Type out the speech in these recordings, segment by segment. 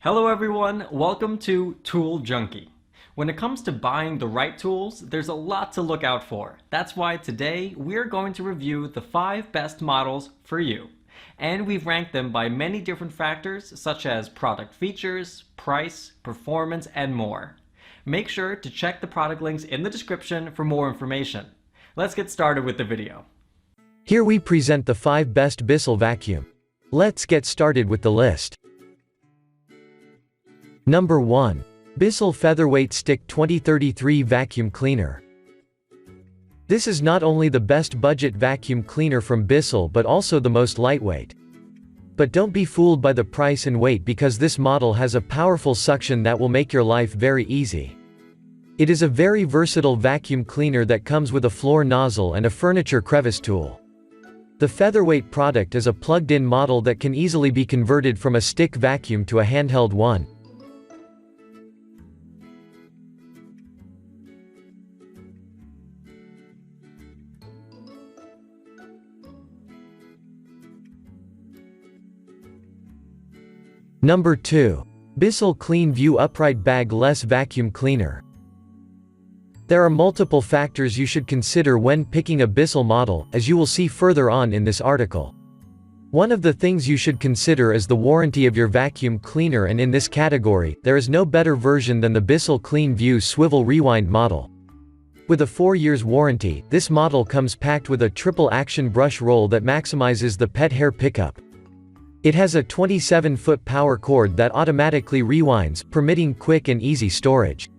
Hello everyone, welcome to Tool Junkie. When it comes to buying the right tools, there's a lot to look out for. That's why today we're going to review the 5 best models for you. And we've ranked them by many different factors such as product features, price, performance, and more. Make sure to check the product links in the description for more information. Let's get started with the video. Here we present the 5 best Bissell vacuum. Let's get started with the list. Number 1. Bissell Featherweight Stick 2033 Vacuum Cleaner. This is not only the best budget vacuum cleaner from Bissell but also the most lightweight. But don't be fooled by the price and weight, because this model has a powerful suction that will make your life very easy. It is a very versatile vacuum cleaner that comes with a floor nozzle and a furniture crevice tool. The Featherweight product is a plugged-in model that can easily be converted from a stick vacuum to a handheld one. Number 2. Bissell Cleanview Upright Bagless Vacuum Cleaner. There are multiple factors you should consider when picking a Bissell model, as you will see further on in this article. One of the things you should consider is the warranty of your vacuum cleaner, and in this category, there is no better version than the Bissell Cleanview Swivel Rewind model. With a 4 years warranty, this model comes packed with a triple action brush roll that maximizes the pet hair pickup. It has a 27-foot power cord that automatically rewinds, permitting quick and easy storage.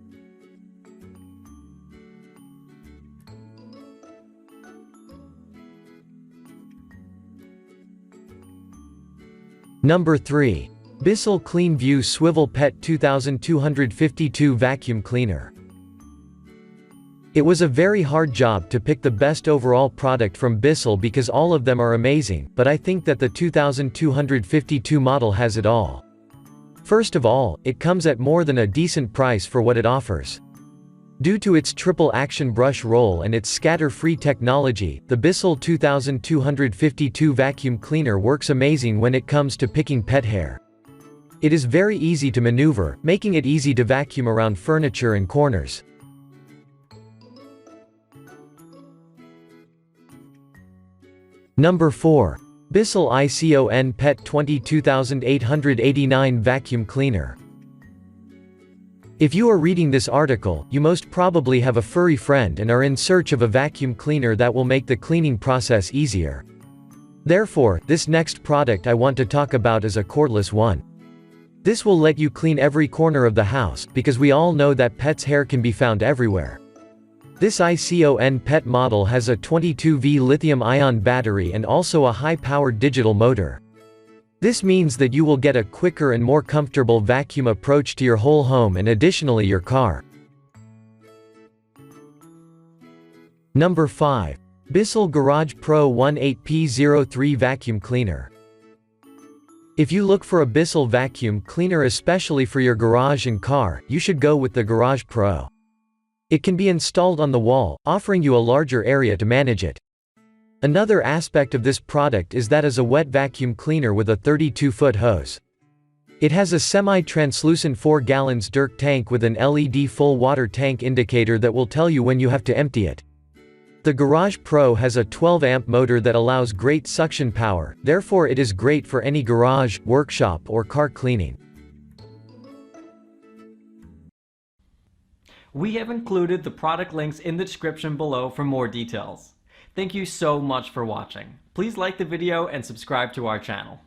Number 3. Bissell Cleanview Swivel Pet 2252 Vacuum Cleaner. It was a very hard job to pick the best overall product from Bissell because all of them are amazing, but I think that the 2252 model has it all. First of all, it comes at more than a decent price for what it offers. Due to its triple action brush roll and its scatter-free technology, the Bissell 2252 vacuum cleaner works amazing when it comes to picking pet hair. It is very easy to maneuver, making it easy to vacuum around furniture and corners. Number 4. Bissell ICOnpet 22889 Vacuum Cleaner. If you are reading this article, you most probably have a furry friend and are in search of a vacuum cleaner that will make the cleaning process easier. Therefore, this next product I want to talk about is a cordless one. This will let you clean every corner of the house, because we all know that pets' hair can be found everywhere. This ICOnpet model has a 22V lithium-ion battery and also a high-powered digital motor. This means that you will get a quicker and more comfortable vacuum approach to your whole home and additionally your car. Number 5. Bissell Garage Pro 18P03 Vacuum Cleaner. If you look for a Bissell vacuum cleaner especially for your garage and car, you should go with the Garage Pro. It can be installed on the wall, offering you a larger area to manage it. Another aspect of this product is that it is a wet vacuum cleaner with a 32-foot hose. It has a semi-translucent 4 gallons dirt tank with an LED full water tank indicator that will tell you when you have to empty it. The Garage Pro has a 12-amp motor that allows great suction power, therefore it is great for any garage, workshop or car cleaning. We have included the product links in the description below for more details. Thank you so much for watching. Please like the video and subscribe to our channel.